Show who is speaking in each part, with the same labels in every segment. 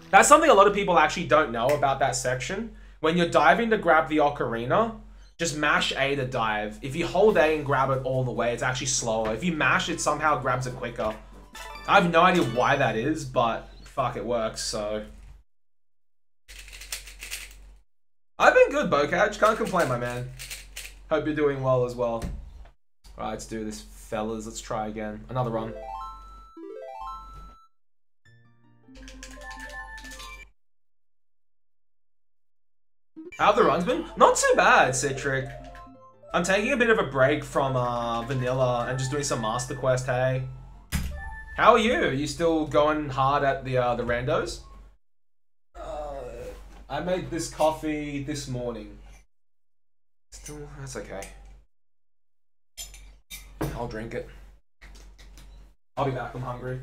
Speaker 1: That's something a lot of people actually don't know about that section. When you're diving to grab the ocarina, just mash A to dive. If you hold A and grab it all the way, it's actually slower. If you mash, it somehow grabs it quicker. I have no idea why that is, but fuck, it works, so... I've been good, Bocage. Can't complain, my man. Hope you're doing well as well. Alright, let's do this, fellas. Let's try again. Another run. How have the runs been? Not too bad, Citric. I'm taking a bit of a break from Vanilla and just doing some Master Quest, hey. How are you? Are you still going hard at the randos? I made this coffee this morning. Still, that's okay. I'll drink it. I'll be back, I'm hungry.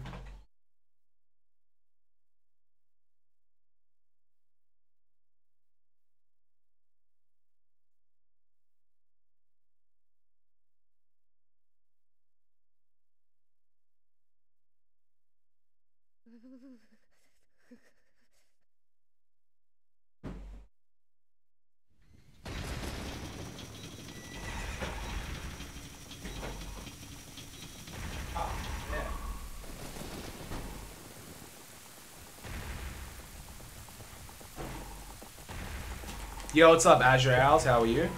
Speaker 1: Yo, what's up, Azure Owls? How are you?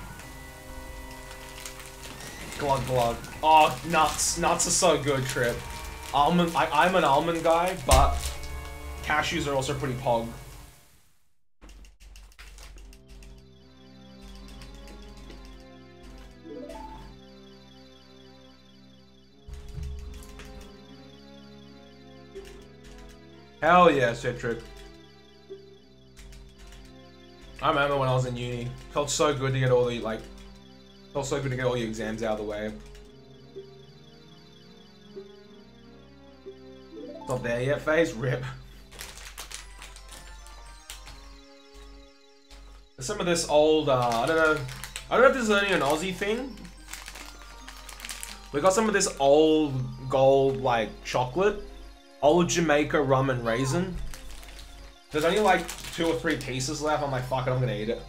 Speaker 1: Glug glug. Oh, nuts. Nuts are so good, Trip. Almond. I'm an almond guy, but cashews are also pretty pog. Hell yeah, Citric. I remember when I was in uni, felt so good to get all the felt so good to get all your exams out of the way. Not there yet, FaZe? RIP. Some of this old, I don't know if this is only an Aussie thing. We got some of this old gold, like, chocolate. Old Jamaica rum and raisin. There's only like 2 or 3 pieces left. I'm like, fuck it, I'm gonna eat it.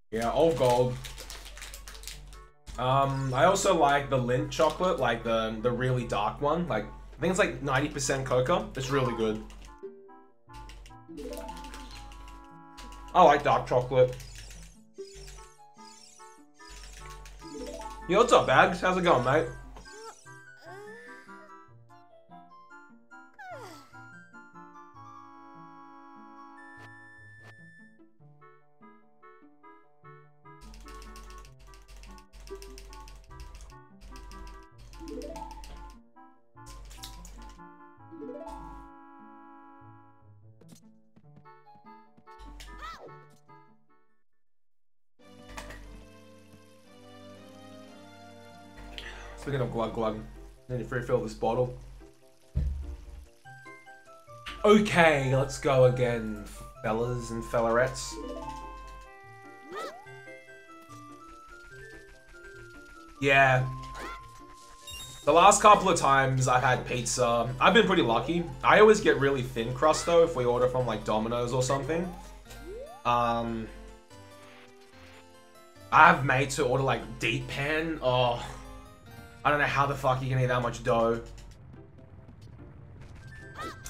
Speaker 1: Yeah, old gold. I also like the Lindt chocolate, like the really dark one. Like, I think it's like 90% cocoa. It's really good. I like dark chocolate. Yo, what's up, Bags? How's it going, mate? Speaking of glug glug, I need to refill this bottle. Okay, let's go again, fellas and fellarettes. Yeah. The last couple of times I've had pizza, I've been pretty lucky. I always get really thin crust though if we order from like Domino's or something. I have mates who order like deep pan. Oh. I don't know how the fuck you can eat that much dough.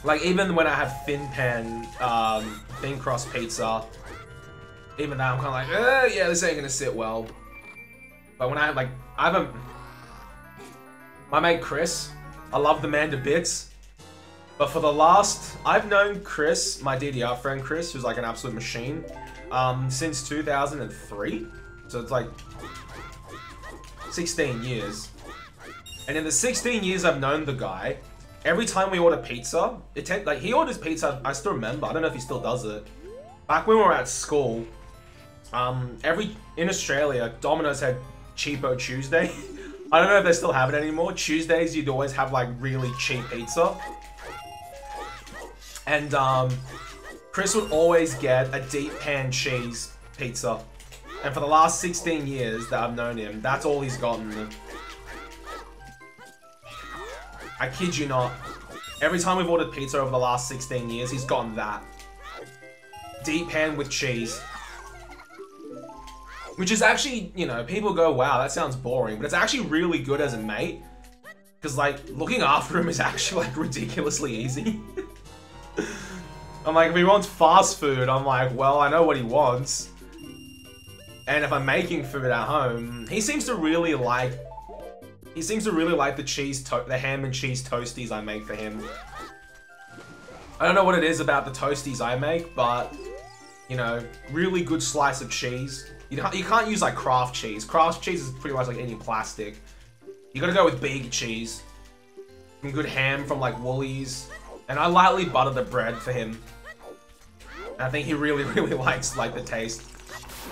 Speaker 1: Like, even when I have thin pan, thin crust pizza, even that I'm kind of like, yeah, this ain't gonna sit well. But when I have my mate Chris, I love the man to bits. But for the last, I've known Chris, my DDR friend Chris, who's like an absolute machine, since 2003. So it's like 16 years. And in the 16 years I've known the guy, every time we order pizza, like he orders pizza, I still remember, I don't know if he still does it. Back when we were at school, in Australia, Domino's had Cheapo Tuesday. I don't know if they still have it anymore. Tuesdays, you'd always have like really cheap pizza. And Chris would always get a deep pan cheese pizza. And for the last 16 years that I've known him, that's all he's gotten. I kid you not. Every time we've ordered pizza over the last 16 years, he's gotten that. Deep pan with cheese. Which is actually, you know, people go, wow, that sounds boring. But it's actually really good as a mate. Because, like, looking after him is actually, like, ridiculously easy. I'm like, if he wants fast food, I'm like, well, I know what he wants. And if I'm making food at home, he seems to really like the ham and cheese toasties I make for him. I don't know what it is about the toasties I make, but, you know, really good slice of cheese. You can't use, like, Kraft cheese. Kraft cheese is pretty much like any plastic. You gotta go with big cheese. Some good ham from, like, Woolies. And I lightly butter the bread for him. And I think he really, really likes, like, the taste.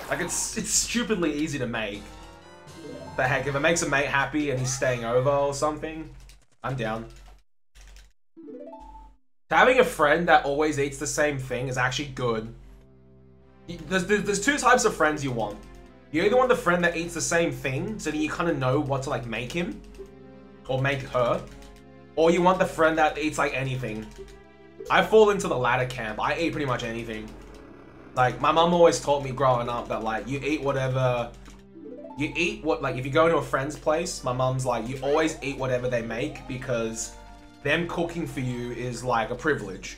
Speaker 1: Like, it's stupidly easy to make. But heck, if it makes a mate happy and he's staying over or something, I'm down. Having a friend that always eats the same thing is actually good. There's two types of friends you want. You either want the friend that eats the same thing, so that you kind of know what to, like, make him. Or make her. Or you want the friend that eats, like, anything. I fall into the latter camp. I eat pretty much anything. Like, my mom always taught me growing up that, like, you eat whatever... You eat what, like, if you go into a friend's place, my mom's like, you always eat whatever they make because them cooking for you is, like, a privilege.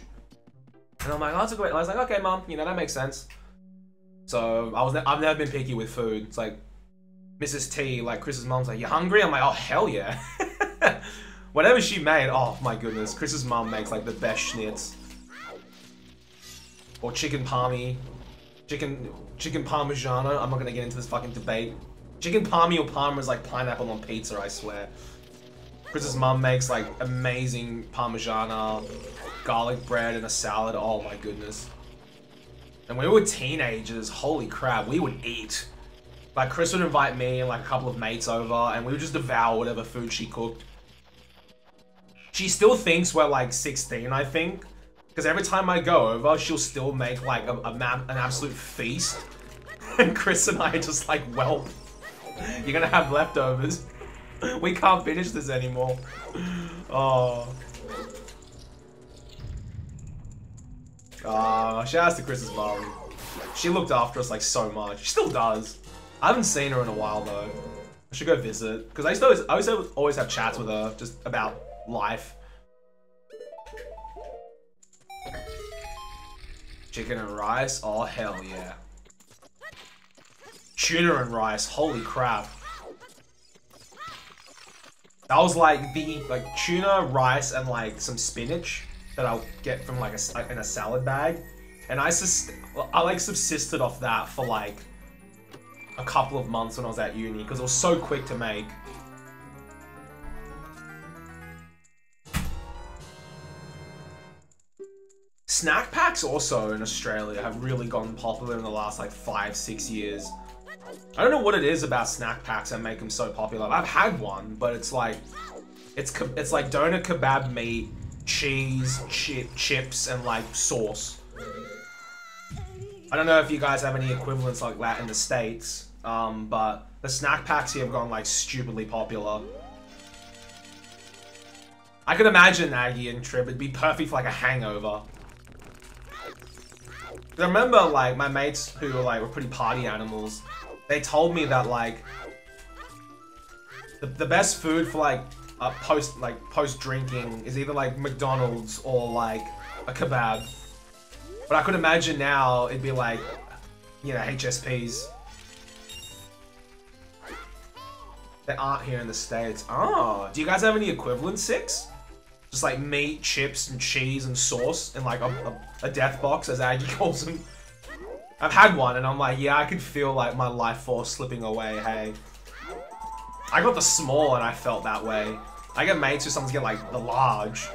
Speaker 1: And I'm like, oh, that's a great... I was like, okay, mom, you know, that makes sense. So, I've never been picky with food. It's like, Mrs. T, like, Chris's mom's like, you hungry? I'm like, oh, hell yeah. Whatever she made, oh my goodness. Chris's mom makes, like, the best schnitz. Or chicken palmy. Chicken parmigiano. I'm not gonna get into this fucking debate. Chicken palmy or parma is like pineapple on pizza, I swear. Chris's mom makes, like, amazing parmigiana, garlic bread, and a salad. Oh my goodness. And when we were teenagers, holy crap, we would eat. Like, Chris would invite me and, like, a couple of mates over, and we would just devour whatever food she cooked. She still thinks we're, like, 16, I think. Because every time I go over, she'll still make, like, an absolute feast. And Chris and I are just like, well, you're gonna have leftovers. We can't finish this anymore. Oh. Shout out to Chris's mom. She looked after us, like, so much. She still does. I haven't seen her in a while, though. I should go visit. Because I used to always have chats with her, just about life. Chicken and rice? Oh, hell yeah. Tuna and rice, holy crap. That was like the, tuna, rice, and, like, some spinach that I'll get from, like, in a salad bag. And I subsisted off that for, like, a couple of months when I was at uni, because it was so quick to make. Snack packs also in Australia have really gotten popular in the last, like, 5-6 years. I don't know what it is about snack packs that make them so popular. I've had one, but it's like, it's like doner kebab meat, cheese, chips, and, like, sauce. I don't know if you guys have any equivalents like that in the States, but the snack packs here have gone, like, stupidly popular. I could imagine Aggie and Trib, it'd be perfect for, like, a hangover. I remember, like, my mates who were pretty party animals, they told me that, like, the best food for, like, post-drinking is either, like, McDonald's or, like, a kebab. But I could imagine now it'd be, like, you know, HSPs. They aren't here in the States. Oh, do you guys have any equivalent six? Just, like, meat, chips, and cheese, and sauce in, like, a death box, as Aggie calls them. I've had one, and I'm like, yeah, I could feel, like, my life force slipping away, hey. I got the small, and I felt that way. I get mates who sometimes get, like, the large.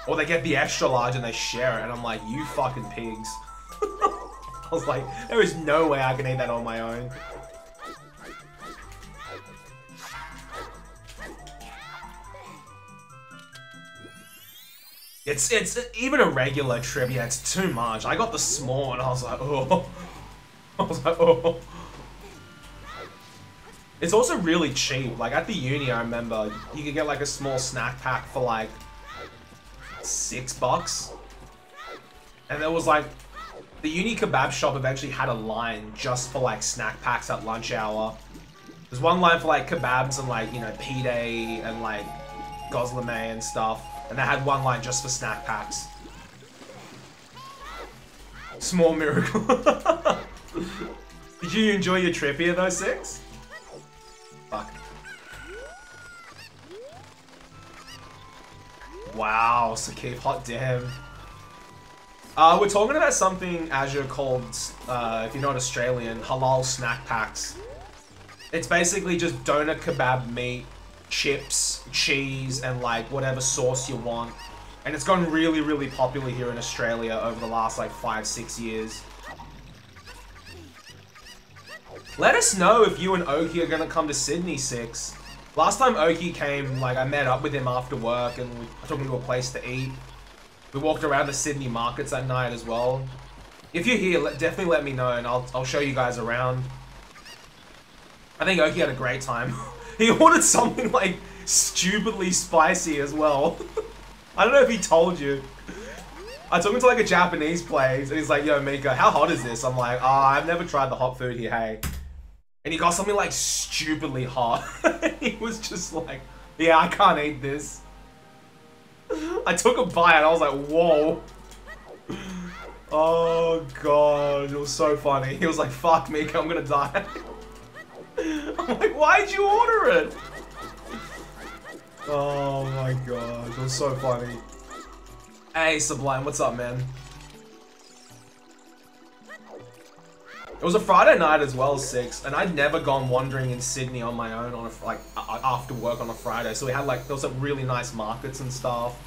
Speaker 1: Or they get the extra large, and they share it, and I'm like, you fucking pigs. I was like, there is no way I can eat that on my own. It's even a regular trip, yeah, it's too much. I got the small and I was like, oh. I was like, oh. It's also really cheap. Like at the uni, I remember you could get like a small snack pack for like $6. And there was like, the uni kebab shop eventually had a line just for like snack packs at lunch hour. There's one line for like kebabs and like, you know, pide and like gozleme and stuff. And they had one line just for snack packs. Small miracle. Did you enjoy your trip here though, Six? Fuck. Wow, Sakif, hot damn. We're talking about something, Azure, called, if you're not Australian, halal snack packs. It's basically just donut kebab meat, chips, cheese, and like whatever sauce you want. And it's gotten really, really popular here in Australia over the last like 5-6 years. Let us know if you and Oki are gonna come to Sydney, Six. Last time Oki came, like I met up with him after work and we took him to a place to eat. We walked around the Sydney markets that night as well. If you're here, definitely let me know and I'll show you guys around. I think Oki had a great time. He ordered something like stupidly spicy as well. I don't know if he told you. I took him to like a Japanese place and he's like, yo Mika, how hot is this? I'm like, I've never tried the hot food here, hey. And he got something like stupidly hot. He was just like, yeah, I can't eat this. I took a bite and I was like, whoa. Oh god, it was so funny. He was like, fuck Mika, I'm gonna die. I'm like, why'd you order it? Oh my god, it was so funny. Hey Sublime, what's up, man? It was a Friday night as well, Six, and I'd never gone wandering in Sydney on my own on a, like after work on a Friday. So we had like, there was some really nice markets and stuff.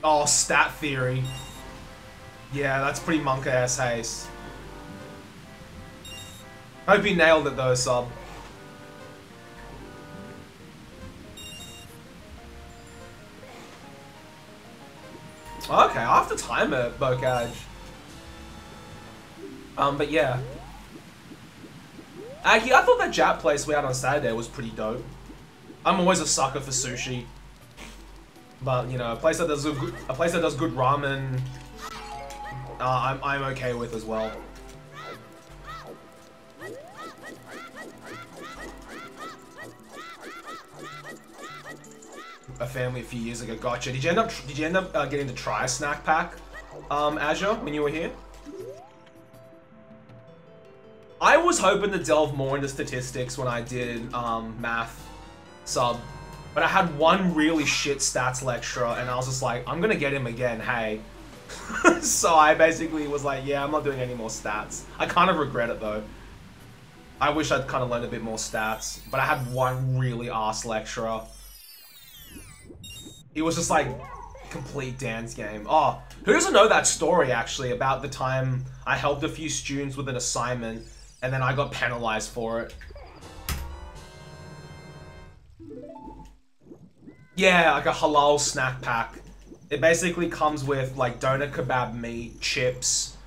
Speaker 1: Oh, stat theory. Yeah, that's pretty monk ass haste. Hope you nailed it though, Sub. Okay, I'll have to time it, Bocage. But yeah. Actually, I thought that Jap place we had on Saturday was pretty dope. I'm always a sucker for sushi. But, you know, a place that does good ramen, I'm okay with as well. A family a few years ago. Gotcha. Did you end up getting to try a snack pack, Azure, when you were here? I was hoping to delve more into statistics when I did math sub, but I had one really shit stats lecturer, and I was just like, I'm gonna get him again. Hey. So I basically was like, yeah, I'm not doing any more stats. I kind of regret it though. I wish I'd kind of learned a bit more stats, but I had one really ass lecturer. It was just like complete dance game. Oh, who doesn't know that story actually about the time I helped a few students with an assignment and then I got penalized for it? Yeah, like a halal snack pack. It basically comes with like donut kebab meat, chips,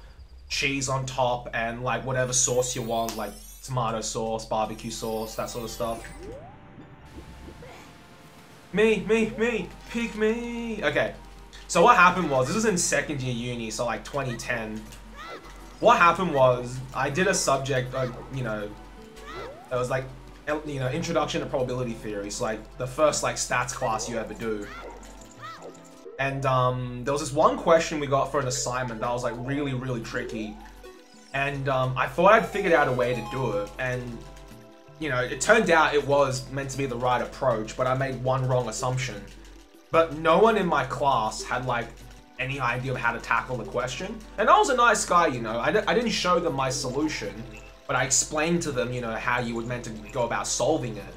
Speaker 1: cheese on top, and like whatever sauce you want, like tomato sauce, barbecue sauce, that sort of stuff. Me, pick me. Okay, so what happened was, this was in second year uni, so like 2010. What happened was, I did a subject, you know, it was like, you know, introduction to probability theory. So like the first like stats class you ever do. And there was this one question we got for an assignment that was like really, really tricky. And I thought I'd figured out a way to do it. And you know, it turned out it was meant to be the right approach, but I made one wrong assumption. But no one in my class had like any idea of how to tackle the question. And I was a nice guy, you know, I didn't show them my solution, but I explained to them, you know, how you would meant to go about solving it.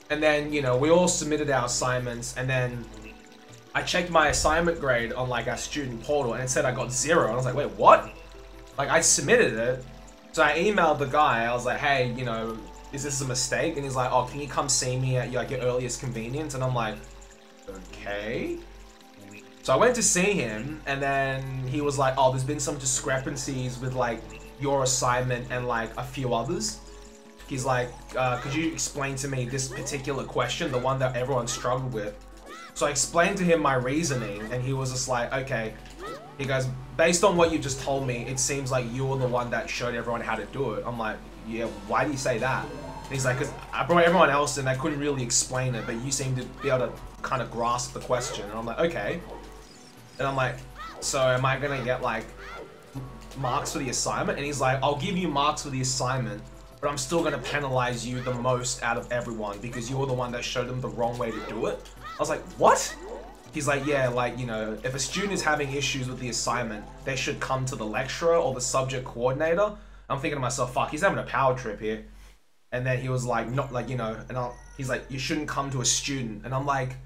Speaker 1: And then, you know, we all submitted our assignments, and then I checked my assignment grade on like our student portal and it said I got 0. And I was like, wait, what? Like I submitted it. So I emailed the guy, I was like, hey, you know, is this a mistake? And he's like, oh, can you come see me at like your earliest convenience? And I'm like, okay. So I went to see him, and then he was like, oh, there's been some discrepancies with like your assignment and like a few others. He's like, could you explain to me this particular question, the one that everyone struggled with? So I explained to him my reasoning, and he was just like, okay. He goes, based on what you just told me, it seems like you were the one that showed everyone how to do it. I'm like, yeah, why do you say that? And he's like, because I brought everyone else and I couldn't really explain it, but you seem to be able to kind of grasp the question. And I'm like, okay. And I'm like, so am I gonna get like marks for the assignment? And he's like, I'll give you marks for the assignment, but I'm still gonna penalize you the most out of everyone because you were the one that showed them the wrong way to do it. I was like, what? He's like, yeah, like, you know, if a student is having issues with the assignment, they should come to the lecturer or the subject coordinator. I'm thinking to myself, fuck, he's having a power trip here. And then he was like, not like, you know, and he's like, you shouldn't come to a student. And I'm like,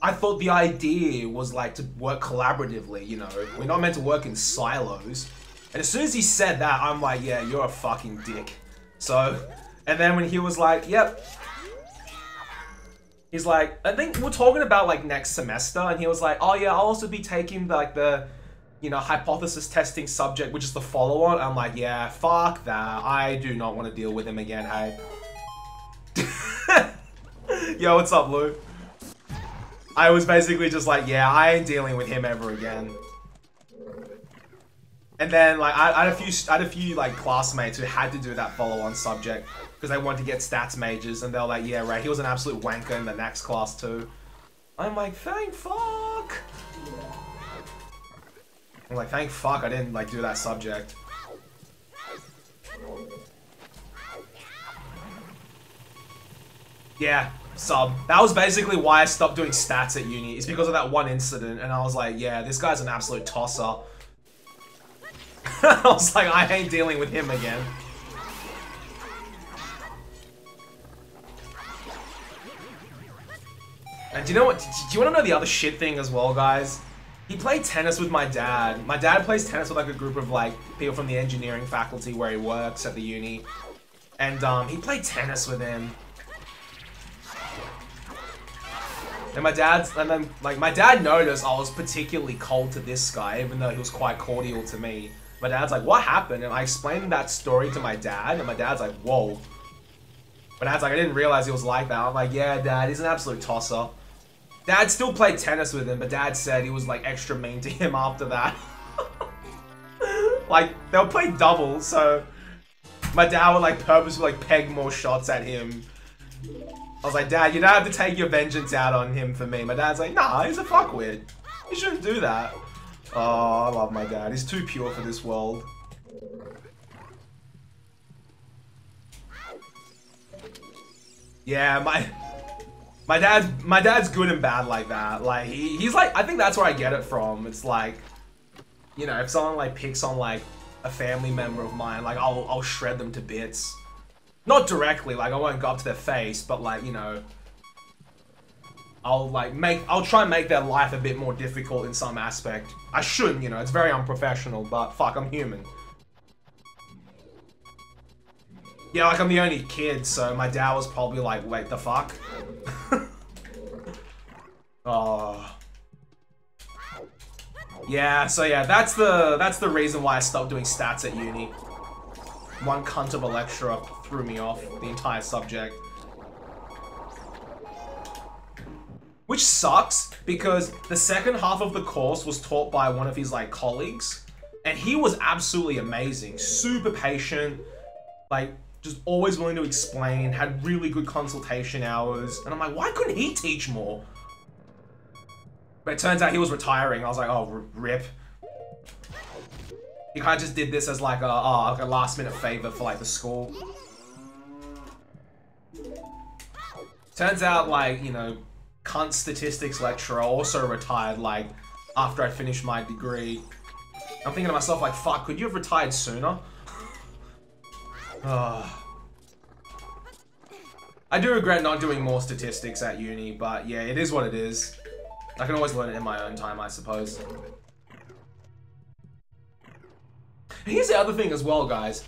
Speaker 1: I thought the idea was like to work collaboratively, you know, we're not meant to work in silos. And as soon as he said that, I'm like, yeah, you're a fucking dick. So, and then when he was like, yep. He's like, I think we're talking about like next semester, and he was like, oh yeah, I'll also be taking like the, you know, hypothesis testing subject, which is the follow-on. I'm like, yeah, fuck that. I do not want to deal with him again, hey. Yo, what's up, Lou? I was basically just like, yeah, I ain't dealing with him ever again. And then like I had a few like classmates who had to do that follow-on subject because they wanted to get stats majors, and they were like, yeah, right, he was an absolute wanker in the next class too. I'm like, thank fuck. I'm like, thank fuck I didn't like do that subject. Yeah, sub. That was basically why I stopped doing stats at uni. It's because of that one incident, and I was like, yeah, this guy's an absolute tosser. I was like, I ain't dealing with him again. And do you know what? Do you want to know the other shit thing as well, guys? He played tennis with my dad. My dad plays tennis with like a group of like people from the engineering faculty where he works at the uni. And he played tennis with him. And my dad noticed I was particularly cold to this guy, even though he was quite cordial to me. My dad's like, what happened? And I explained that story to my dad, and my dad's like, whoa. My dad's like, I didn't realize he was like that. I'm like, yeah, Dad, he's an absolute tosser. Dad still played tennis with him, but Dad said he was like extra mean to him after that. Like, they'll play doubles, so my dad would like purposely like peg more shots at him. I was like, Dad, you don't have to take your vengeance out on him for me. My dad's like, nah, he's a fuckwit. You shouldn't do that. Oh, I love my dad. He's too pure for this world. Yeah, my dad's good and bad like that. Like he's like, I think that's where I get it from. It's like, you know, if someone like picks on like a family member of mine, like I'll shred them to bits. Not directly, like I won't go up to their face, but like, you know, I'll try and make their life a bit more difficult in some aspect. I shouldn't, you know, it's very unprofessional, but fuck, I'm human. Yeah, like I'm the only kid, so my dad was probably like, wait, the fuck? Oh. Yeah, so yeah, that's the reason why I stopped doing stats at uni. One cunt of a lecturer threw me off the entire subject. Which sucks, because the second half of the course was taught by one of his like colleagues, and he was absolutely amazing, super patient, like just always willing to explain, had really good consultation hours, and I'm like, why couldn't he teach more? But it turns out he was retiring. I was like, oh, rip. He kind of just did this as like a last minute favor for like the school. Turns out like, you know, cunt statistics lecturer also retired like after I finished my degree. I'm thinking to myself like, fuck, could you have retired sooner? I do regret not doing more statistics at uni, but yeah, it is what it is. I can always learn it in my own time, I suppose. And here's the other thing as well, guys.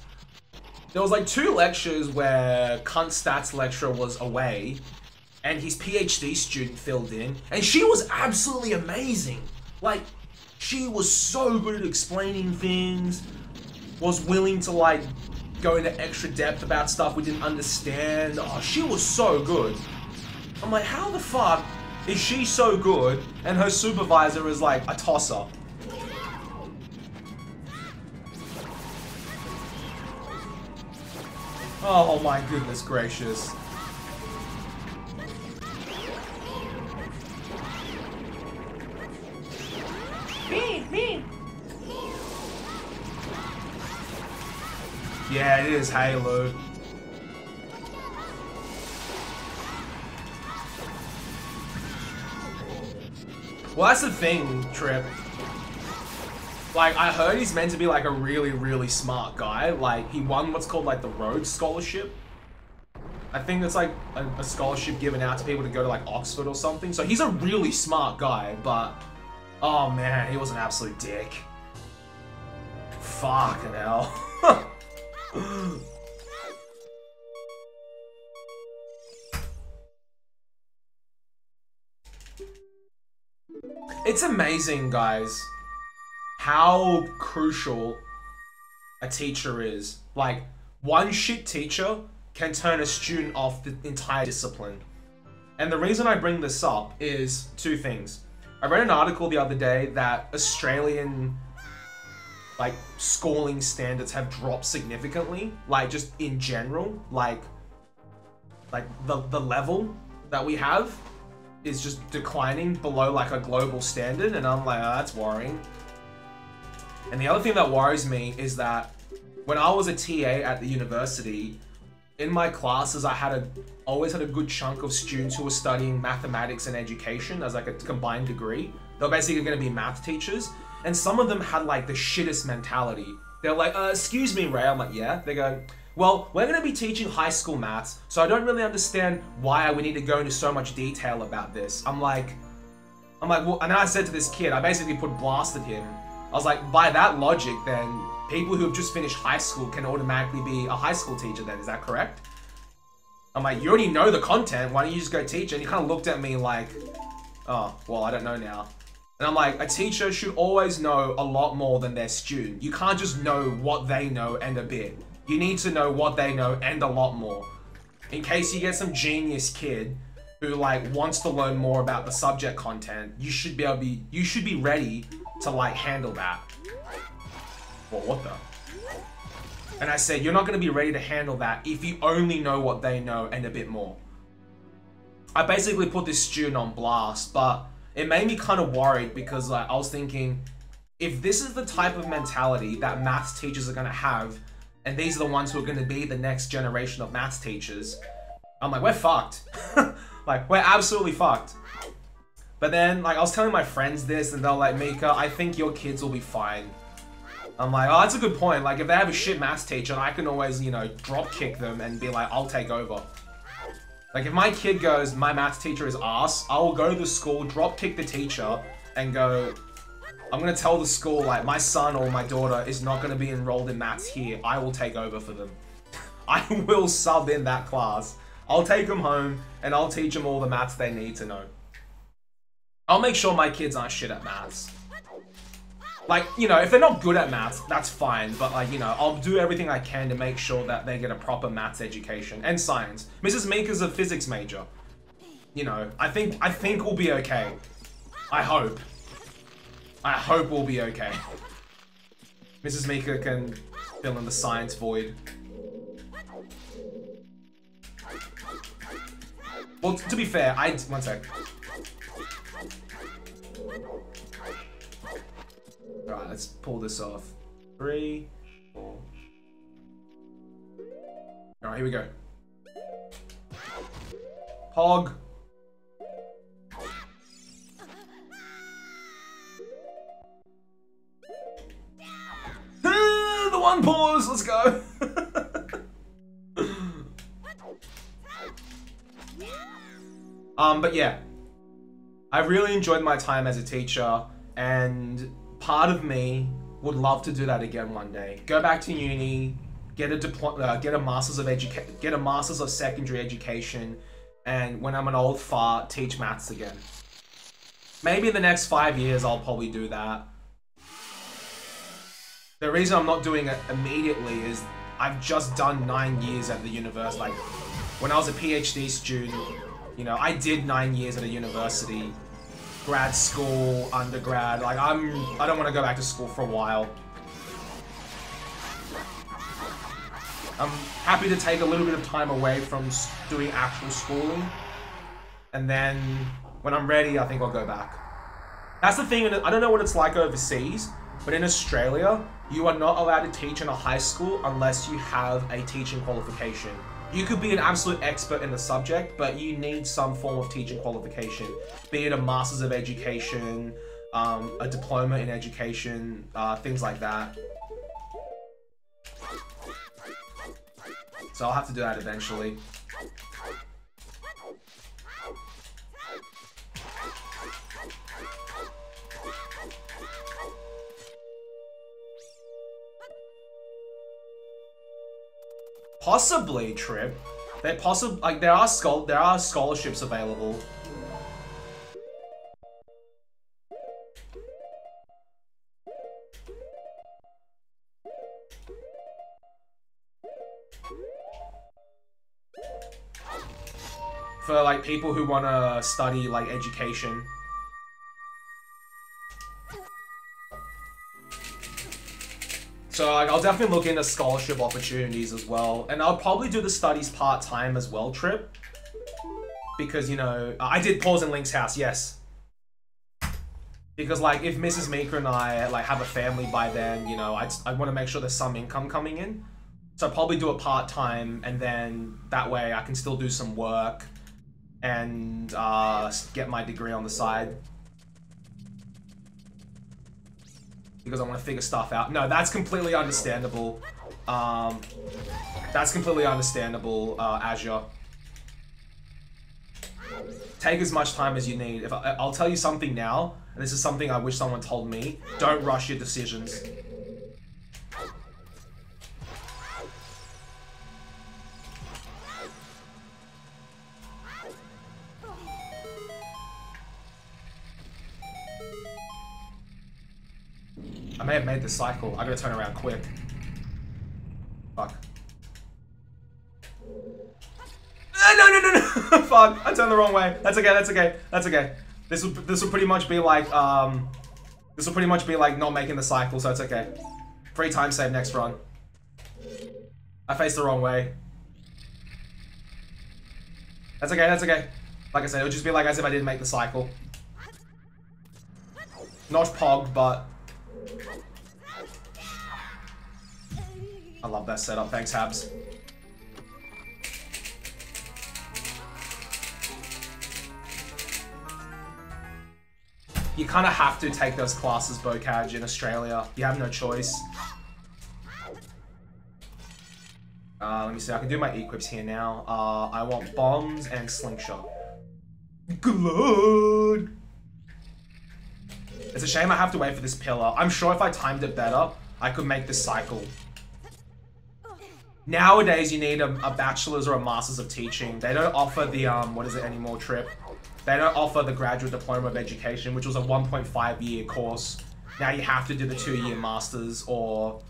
Speaker 1: there was like 2 lectures where cunt stats lecturer was away and his PhD student filled in, and she was absolutely amazing. Like, she was so good at explaining things, was willing to like go into extra depth about stuff we didn't understand. Oh, she was so good. I'm like, how the fuck is she so good and her supervisor is like a tosser? Oh my goodness gracious. Me. Yeah, it is Halo. Well, that's the thing, Trip. Like, I heard he's meant to be like a really, really smart guy. Like, he won what's called like the Rhodes Scholarship. I think it's like a scholarship given out to people to go to like Oxford or something. So he's a really smart guy, but oh man, he was an absolute dick. Fucking hell. It's amazing, guys, how crucial a teacher is. Like, one shit teacher can turn a student off the entire discipline. And the reason I bring this up is 2 things. I read an article the other day that Australian like schooling standards have dropped significantly, like just in general, like the level that we have is just declining below like a global standard, and I'm like, oh, that's worrying. And the other thing that worries me is that when I was a TA at the university, in my classes I always had a good chunk of students who were studying mathematics and education as like a combined degree. They're basically going to be math teachers, and some of them had like the shittest mentality. They're like, excuse me, Ray. I'm like, yeah. They go, well, we're going to be teaching high school maths, so I don't really understand why we need to go into so much detail about this. I'm like, well, and then I said to this kid, I basically blasted him. I was like, by that logic, then people who have just finished high school can automatically be a high school teacher then, is that correct? I'm like, you already know the content, why don't you just go teach? And he kind of looked at me like, oh, well, I don't know now. And I'm like, a teacher should always know a lot more than their student. You can't just know what they know and a bit. You need to know what they know and a lot more. In case you get some genius kid who like wants to learn more about the subject content, you should be ready to like handle that. Well, what the? And I said, you're not going to be ready to handle that if you only know what they know and a bit more. I basically put this student on blast, but it made me kind of worried because like I was thinking, if this is the type of mentality that maths teachers are going to have, and these are the ones who are going to be the next generation of maths teachers, I'm like, we're fucked. Like, we're absolutely fucked. But then, like, I was telling my friends this, and they're like, Mika, I think your kids will be fine. I'm like, oh, that's a good point. Like, if they have a shit maths teacher, I can always, you know, drop kick them and be like, I'll take over. Like, if my kid goes, my maths teacher is ass, I will go to the school, drop kick the teacher, and go, I'm gonna tell the school, like, my son or my daughter is not gonna be enrolled in maths here. I will take over for them. I will sub in that class. I'll take them home, and I'll teach them all the maths they need to know. I'll make sure my kids aren't shit at maths. Like, you know, if they're not good at maths, that's fine. But, like, you know, I'll do everything I can to make sure that they get a proper maths education. And science. Mrs. Mika's a physics major. You know, I think we'll be okay. I hope. I hope we'll be okay. Mrs. Mika can fill in the science void. Well, to be fair, one sec. Alright, let's pull this off. 3, 4. Alright, here we go. Pog. The one pause, let's go. But yeah, I really enjoyed my time as a teacher, and part of me would love to do that again one day. Go back to uni, get a master's of secondary education, and when I'm an old fart, teach maths again. Maybe in the next 5 years, I'll probably do that. The reason I'm not doing it immediately is I've just done 9 years at the university. Like, when I was a PhD student, you know, I did 9 years at a university, grad school, undergrad. Like, I don't want to go back to school for a while. I'm happy to take a little bit of time away from doing actual schooling, and then when I'm ready, I think I'll go back. That's the thing. I don't know what it's like overseas, but in Australia, you are not allowed to teach in a high school unless you have a teaching qualification. You could be an absolute expert in the subject, but you need some form of teaching qualification, be it a Master's of Education, a diploma in education, things like that. So I'll have to do that eventually. Possibly, Trip. There are scholarships available. For like people who want to study like education. So like, I'll definitely look into scholarship opportunities as well. And I'll probably do the studies part-time as well, Trip. Because, you know, I did pause in Link's house, yes. Because like, if Mrs. Mika and I like have a family by then, you know, I want to make sure there's some income coming in. So I'll probably do it part-time, and then that way I can still do some work and get my degree on the side. Because I want to figure stuff out. No, that's completely understandable. That's completely understandable, Azure. Take as much time as you need. I'll tell you something now, and this is something I wish someone told me. Don't rush your decisions. I may have made the cycle. I gotta turn around quick. Fuck. No! Fuck! I turned the wrong way. That's okay. That's okay. That's okay. This will pretty much be like this will pretty much be like not making the cycle, so it's okay. Free time save next run. I faced the wrong way. That's okay. That's okay. Like I said, it'll just be like as if I didn't make the cycle. Not pog, but. I love that setup. Thanks, Habs. You kind of have to take those classes, Bocage, in Australia. You have no choice. Let me see. I can do my equips here now. I want bombs and slingshot. Good. It's a shame I have to wait for this pillar. I'm sure if I timed it better, I could make this cycle. Nowadays, you need a bachelor's or a master's of teaching. They don't offer the, what is it anymore, Trip? They don't offer the graduate diploma of education, which was a 1.5-year course. Now you have to do the 2-year master's or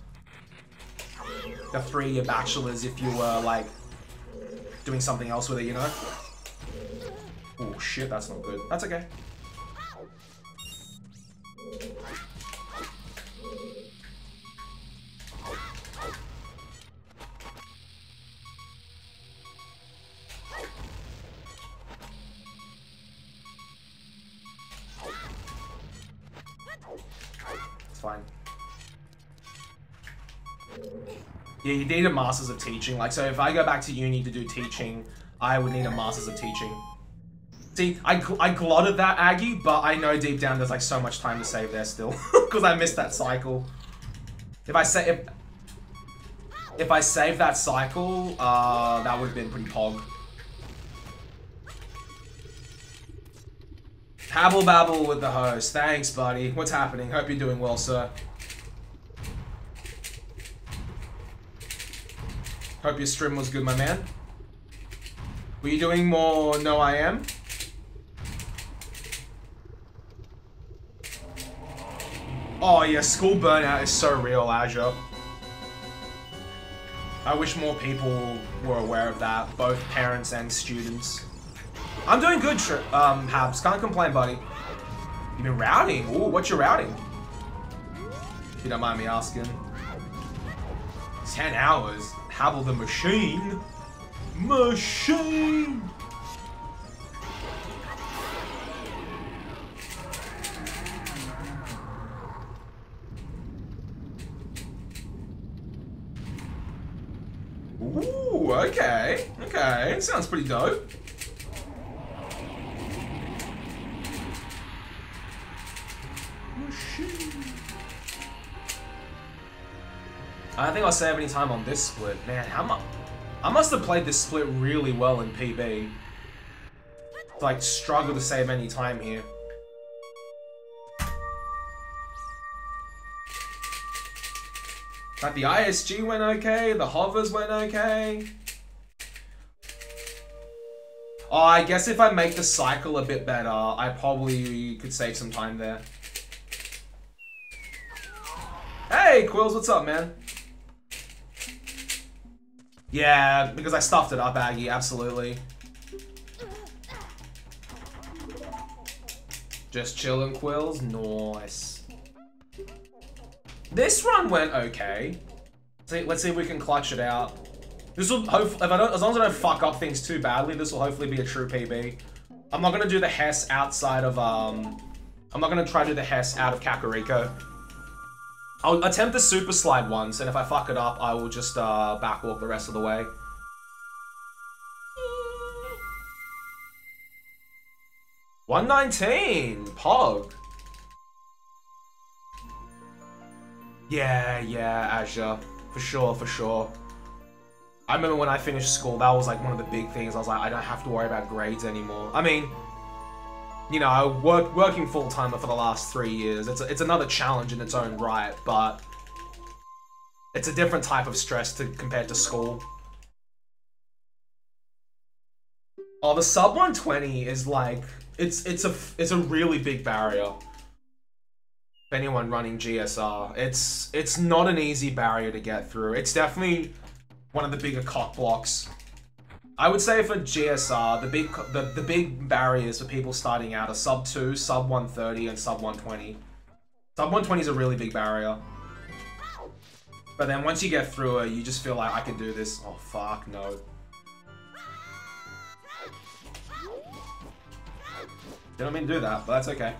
Speaker 1: the 3-year bachelor's if you were, like, doing something else with it, you know? Oh, shit, that's not good. That's okay. Fine. Yeah, you need a master's of teaching. Like, so if I go back to uni to do teaching, I would need a master's of teaching. See, I glotted that, Aggie, but I know deep down there's like so much time to save there still. Because I missed that cycle. If I save that cycle, that would have been pretty pog. Habble babble with the host. Thanks, buddy. What's happening? Hope you're doing well, sir. Hope your stream was good, my man. Were you doing more No I Am? Oh yeah, school burnout is so real, Azure. I wish more people were aware of that, both parents and students. I'm doing good, Habs. Can't complain, buddy. You've been routing. Ooh, what's your routing? If you don't mind me asking. 10 hours. Habble the machine. Machine! Ooh, okay. Okay, sounds pretty dope. I don't think I'll save any time on this split. Man, I must have played this split really well in PB. Like, struggle to save any time here. Like, the ISG went okay, the hovers went okay. Oh, I guess if I make the cycle a bit better, I probably could save some time there. Hey, Quills, what's up, man? Yeah, because I stuffed it up, Aggie, absolutely. Just chillin', Quills, nice. This run went okay. Let's see if we can clutch it out. This will hopefully, as long as I don't fuck up things too badly, this will hopefully be a true PB. I'm not gonna do the Hess outside of I'm not gonna try to do the Hess out of Kakariko. I'll attempt the super slide once, and if I fuck it up, I will just backwalk the rest of the way. $119, Pog. Yeah, Azure. For sure, for sure. I remember when I finished school, that was like one of the big things. I was like, I don't have to worry about grades anymore. I mean, you know, I working full-time for the last 3 years. It's another challenge in its own right, but it's a different type of stress compared to school. Oh, the sub 120 is like, it's a really big barrier. For anyone running GSR, it's not an easy barrier to get through. It's definitely one of the bigger cock blocks. I would say for GSR, the big barriers for people starting out are sub 2, sub 130, and sub 120. Sub 120 is a really big barrier. But then once you get through it, you just feel like I can do this. Oh fuck no. Didn't mean to do that, but that's okay.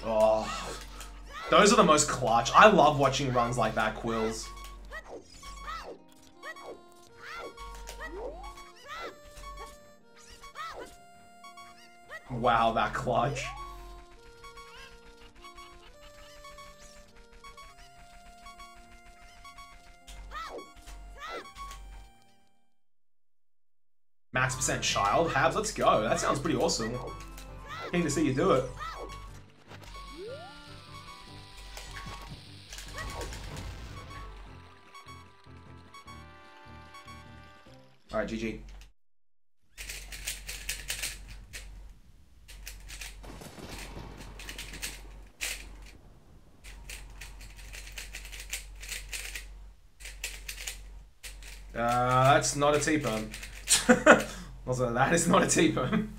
Speaker 1: Oh, those are the most clutch. I love watching runs like that, Quills. Wow, that clutch. Max percent child? Habs, let's go. That sounds pretty awesome. Keen to see you do it. Alright, GG. That's not a T-perm. Also, that is not a T-perm.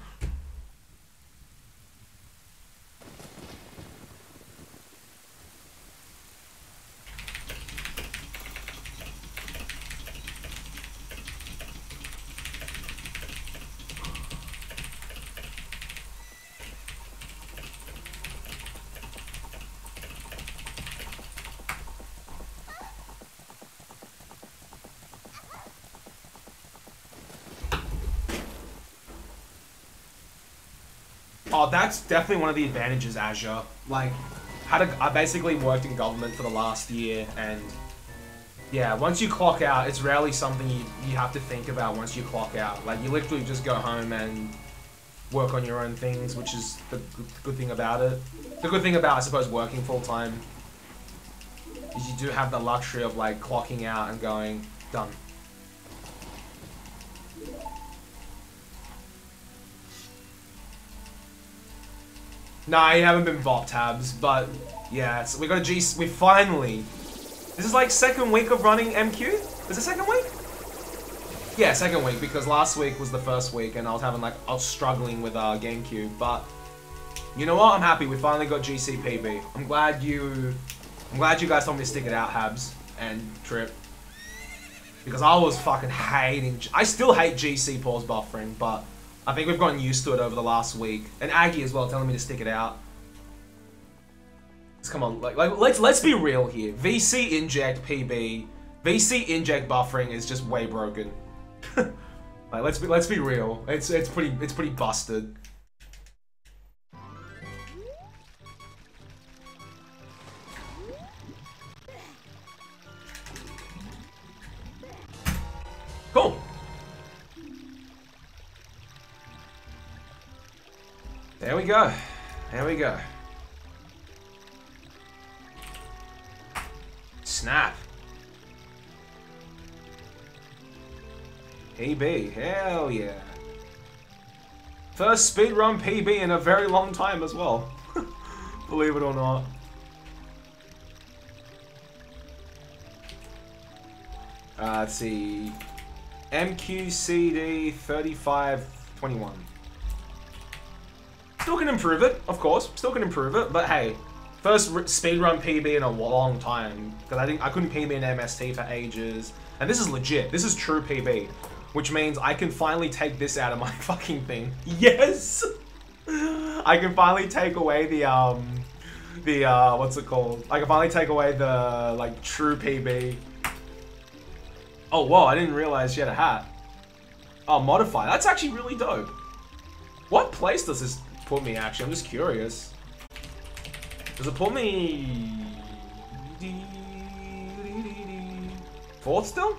Speaker 1: Oh, that's definitely one of the advantages, Azure. Like, I basically worked in government for the last year, and yeah, once you clock out, it's rarely something you have to think about once you clock out. Like, you literally just go home and work on your own things, which is the good thing about it. The good thing about, I suppose, working full-time is you do have the luxury of like clocking out and going, done. Nah, you haven't been bot tabs, but yeah, we got a G. We finally. This is like second week of running MQ. Is it second week? Yeah, second week, because last week was the first week and I was struggling with GameCube, but you know what? I'm happy we finally got GCPB. I'm glad you guys told me to stick it out, Habs and Trip, because I was fucking hating. I still hate GC pause buffering, but I think we've gotten used to it over the last week. And Aggie as well, telling me to stick it out. Just come on, let's be real here. VC inject PB, VC inject buffering is just way broken. Like, let's be real. It's pretty busted. Cool. There we go. There we go. Snap. PB, hell yeah. First speedrun PB in a very long time as well. Believe it or not. Let's see. MQCD 3521. Still can improve it, of course. Still can improve it, but hey. First speedrun PB in a long time. Because I couldn't PB in MST for ages. And this is legit. This is true PB. Which means I can finally take this out of my fucking thing. Yes! I can finally take away the what's it called? I can finally take away the, like, true PB. Oh, whoa, I didn't realize she had a hat. Oh, modify. That's actually really dope. What place does this put me, actually? I'm just curious. Does it put me... 4th still?